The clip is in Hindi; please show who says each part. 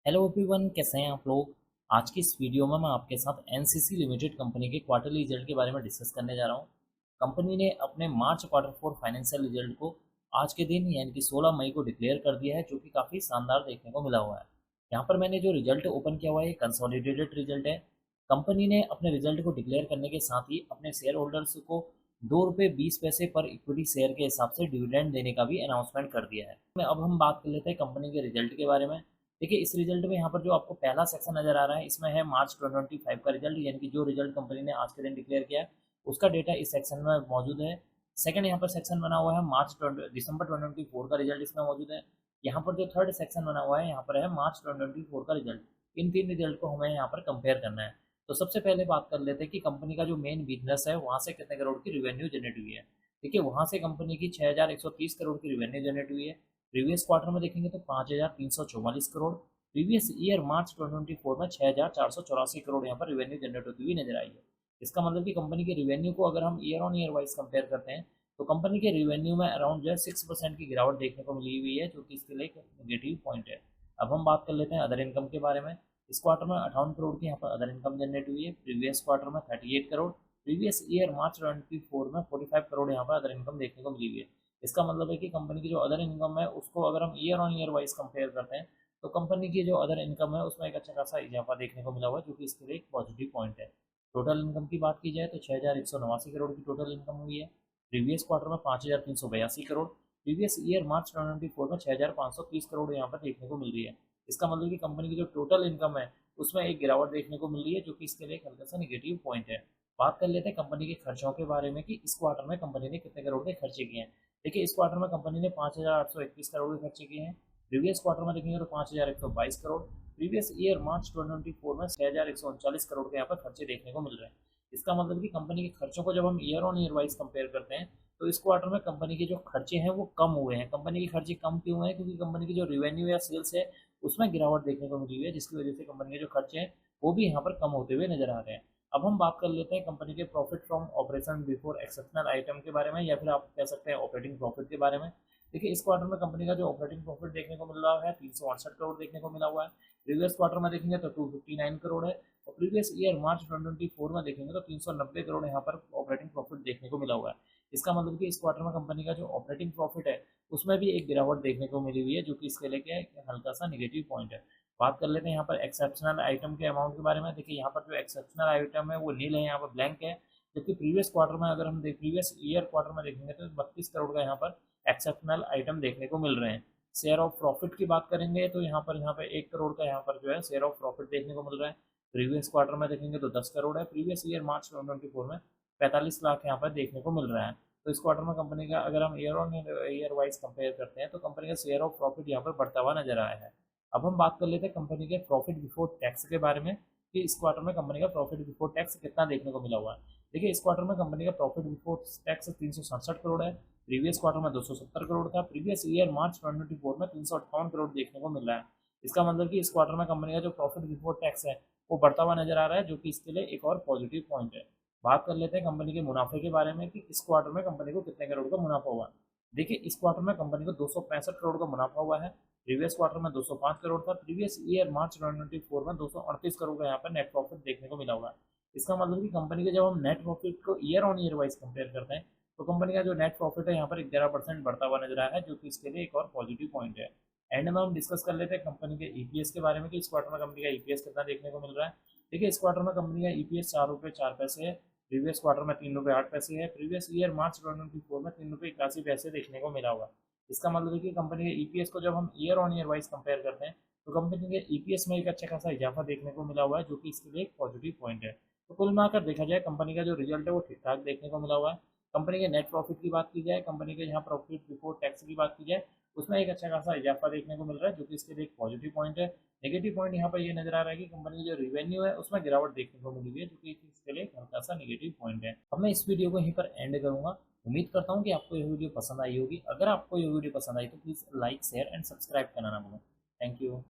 Speaker 1: हेलो एवरीवन, कैसे हैं आप लोग। आज की इस वीडियो में मैं आपके साथ एनसीसी लिमिटेड कंपनी के क्वार्टरली रिजल्ट के बारे में डिस्कस करने जा रहा हूं। कंपनी ने अपने मार्च क्वार्टर 4 फाइनेंशियल रिजल्ट को आज के दिन यानी कि 16 मई को डिक्लेयर कर दिया है, जो कि काफ़ी शानदार देखने को मिला हुआ है। यहाँ पर मैंने जो रिजल्ट ओपन किया हुआ है, कंसोलिडेटेड रिजल्ट है। कंपनी ने अपने रिजल्ट को डिक्लेयर करने के साथ ही अपने शेयर होल्डर्स को ₹2.20 पर इक्विटी शेयर के हिसाब से डिविडेंड देने का भी अनाउंसमेंट कर दिया है। अब हम बात कर लेते हैं कंपनी के रिजल्ट के बारे में। देखिए, इस रिजल्ट में यहाँ पर जो आपको पहला सेक्शन नज़र आ रहा है, इसमें है मार्च 2025 का रिजल्ट, यानी कि जो रिजल्ट कंपनी ने आज के दिन डिक्लेयर किया है उसका डेटा इस सेक्शन में मौजूद है। सेकंड यहाँ पर सेक्शन बना हुआ है दिसंबर 2024 का रिजल्ट इसमें मौजूद है। यहाँ पर जो थर्ड सेक्शन बना हुआ है, यहाँ पर है मार्च 2024 का रिजल्ट। इन तीन रिजल्ट को हमें यहाँ पर कंपेयर करना है। तो सबसे पहले बात कर लेते हैं कि कंपनी का जो मेन बिजनेस है वहाँ से कितने करोड़ की रिवेन्यू जनरेट हुई है। देखिए, वहाँ से कंपनी की 6130 करोड़ की रिवेन्यू जनरेट हुई है। प्रीवियस क्वार्टर में देखेंगे तो 5344 करोड़। प्रीवियस ईयर मार्च 2024 में 6484 करोड़ यहाँ पर रिवेन्यू जनरेट होती हुई नजर आई है। इसका मतलब कि कंपनी के रिवेन्यू को अगर हम year on year wise compare करते हैं तो कंपनी के रिवेन्यू में अराउंड जो है 6% की गिरावट देखने को मिली हुई है, जो कि इसके लिए एक नेगेटिव पॉइंट है। अब हम बात कर लेते हैं अदर इनकम के बारे में। इस क्वार्टर में 58 करोड़ की यहाँ पर अदर इनकम जनरेट हुई है। प्रीवियस क्वार्टर में 38 करोड़। प्रीवियस ईयर मार्च 2024 में 45 करोड़ यहाँ पर अदर इनकम देखने को मिली हुई है। इसका मतलब है कि कंपनी की जो अदर इनकम है उसको अगर हम year on year wise compare करते हैं तो कंपनी की जो अदर इनकम है उसमें एक अच्छा खासा इजाफा देखने को मिला हुआ है, जो कि इसके लिए एक पॉजिटिव पॉइंट है। टोटल इनकम की बात की जाए तो 6189 करोड़ की टोटल इनकम हुई है। प्रीवियस क्वार्टर में 5382 करोड़। प्रीवियस ईयर मार्च 2024 में 6530 करोड़ यहाँ पर देखने को मिल रही है। इसका मतलब कि कंपनी की जो टोटल इनकम है उसमें एक गिरावट देखने को मिल रही है, जो कि इसके लिए एक हल्का सा निगेटिव पॉइंट है। बात कर लेते हैं कंपनी के खर्चों के बारे में कि इस क्वार्टर में कंपनी ने कितने करोड़ के खर्चे किए हैं। देखिए, इस क्वार्टर में कंपनी ने 5831 करोड़ के खर्चे किए हैं। प्रीवियस क्वार्टर में देखेंगे तो 5122 करोड़। प्रीवियस ईयर मार्च 2024 में 6139 करोड़ के यहाँ पर खर्चे देखने को मिल रहे हैं। इसका मतलब कि कंपनी के खर्चों को जब हम year on year wise compare करते हैं तो इस क्वार्टर में कंपनी के जो खर्चे हैं वो कम हुए हैं। कंपनी के खर्चे कम क्यों हुए हैं? क्योंकि कंपनी की जो रिवेन्यू या सेल्स है उसमें गिरावट देखने को मिली हुई है, जिसकी वजह से कंपनी के जो खर्चे हैं वो भी यहाँ पर कम होते हुए नजर आ रहे हैं। अब हम बात कर लेते हैं कंपनी के profit from operation before exceptional item के बारे में, या फिर आप कह सकते हैं ऑपरेटिंग प्रॉफिट के बारे में। देखिए, इस क्वार्टर में कंपनी का जो ऑपरेटिंग प्रॉफिट देखने को मिल रहा है 368 करोड़ देखने को मिला हुआ है। प्रीवियस क्वार्टर में देखेंगे तो 259 करोड़ है। और प्रीवियस ईयर मार्च 2024 में देखेंगे तो 390 करोड़ यहाँ पर ऑपरेटिंग प्रॉफिट देखने को मिला हुआ है। इसका मतलब कि इस क्वार्टर में कंपनी का जो ऑपरेटिंग प्रॉफिट है उसमें भी एक गिरावट देखने को मिली हुई है, जो कि इसके लिए क्या है, हल्का सा निगेटिव पॉइंट है। बात कर लेते हैं यहाँ पर एक्सेप्शनल आइटम के अमाउंट के बारे में। देखिए, यहाँ पर जो एक्सेप्शनल आइटम है वो नील है, यहाँ पर ब्लैंक है। जबकि प्रीवियस क्वार्टर में अगर हम प्रीवियस ईयर क्वार्टर में देखेंगे तो 32 करोड़ का यहाँ पर एक्सेप्शनल आइटम देखने को मिल रहे हैं। शेयर ऑफ प्रॉफिट की बात करेंगे तो यहाँ पर 1 करोड़ का यहाँ पर जो है शेयर ऑफ प्रॉफिट देखने को मिल रहा है। प्रीवियस क्वार्टर में देखेंगे तो 10 करोड़ है। प्रीवियस ईयर मार्च 2024 में 45 लाख यहाँ पर देखने को मिल रहा है। तो इस क्वार्टर में कंपनी का अगर हम year on year wise compare करते हैं तो कंपनी का शेयर ऑफ प्रॉफिट यहाँ पर बढ़ता हुआ नजर आया है। अब हम बात कर लेते हैं कंपनी के प्रॉफिट बिफोर टैक्स के बारे में कि इस क्वार्टर में कंपनी का प्रॉफिट बिफोर टैक्स कितना देखने को मिला हुआ है। देखिए, इस क्वार्टर में कंपनी का प्रॉफिट बिफोर टैक्स 367 करोड़ है। प्रीवियस क्वार्टर में 270 करोड़ था। प्रीवियस ईयर मार्च 2024 में 358 करोड़ देखने को मिल रहा है। इसका मतलब कि इस क्वार्टर में कंपनी का जो प्रॉफिट बिफोर टैक्स है वो बढ़ता हुआ नजर आ रहा है, जो कि इसके लिए एक और पॉजिटिव पॉइंट है। बात कर लेते हैं कंपनी के मुनाफे के बारे में कि इस क्वार्टर में कंपनी को कितने करोड़ का मुनाफा हुआ। देखिए, इस क्वार्टर में कंपनी को 265 करोड़ का मुनाफा हुआ है। प्रीवियस क्वार्टर में 205 करोड़ था। प्रीवियस ईयर मार्च 2024 में 238 करोड़ का यहाँ पर नेट प्रॉफिट देखने को मिला हुआ है। इसका मतलब कि कंपनी के जब हम नेट प्रॉफिट को year on year wise compare करते हैं तो कंपनी का जो नेट प्रॉफिट है यहाँ पर 11% बढ़ता हुआ नजर आया है, जो कि इसके लिए एक और पॉजिटिव पॉइंट है। एंड में हम डिस्कस कर लेते हैं कंपनी के ईपीएस के बारे में कि इस क्वार्टर में कंपनी का ईपीएस कितना देखने को मिल रहा है। देखिए, इस क्वार्टर में कंपनी का ईपीएस 4 रुपये 4 पैसे है। प्रीवियस क्वार्टर में 3 रुपये 8 पैसे है। प्रीवियस ईयर मार्च 2024 में 3 रुपये 81 पैसे देखने को मिला हुआ। इसका मतलब है कि कंपनी के ईपीएस को जब हम year on year wise compare करते हैं तो कंपनी के ईपीएस में एक अच्छा खासा इजाफा देखने को मिला हुआ है, जो कि इसके लिए एक पॉजिटिव पॉइंट है। तो कुल मिलाकर देखा जाए कंपनी का जो रिजल्ट है वो ठीक ठाक देखने को मिला हुआ है। कंपनी के नेट प्रॉफिट की बात की जाए, कंपनी के यहाँ प्रॉफिट बिफोर टैक्स की बात की जाए, उसमें एक अच्छा खासा इजाफा देखने को मिल रहा है, जो कि इसके लिए एक पॉजिटिव पॉइंट है। नेगेटिव पॉइंट यहाँ पर ये नजर आ रहा है कि कंपनी की जो रिवेन्यू है उसमें गिरावट देखने को मिली हुई है, जो कि इसके लिए एक हल्का सा नेगेटिव पॉइंट है। अब मैं इस वीडियो को यहीं पर एंड करूंगा। उम्मीद करता हूँ कि आपको ये वीडियो पसंद आई होगी। अगर आपको ये वीडियो पसंद आई तो please like share and subscribe करना ना भूलें। Thank you.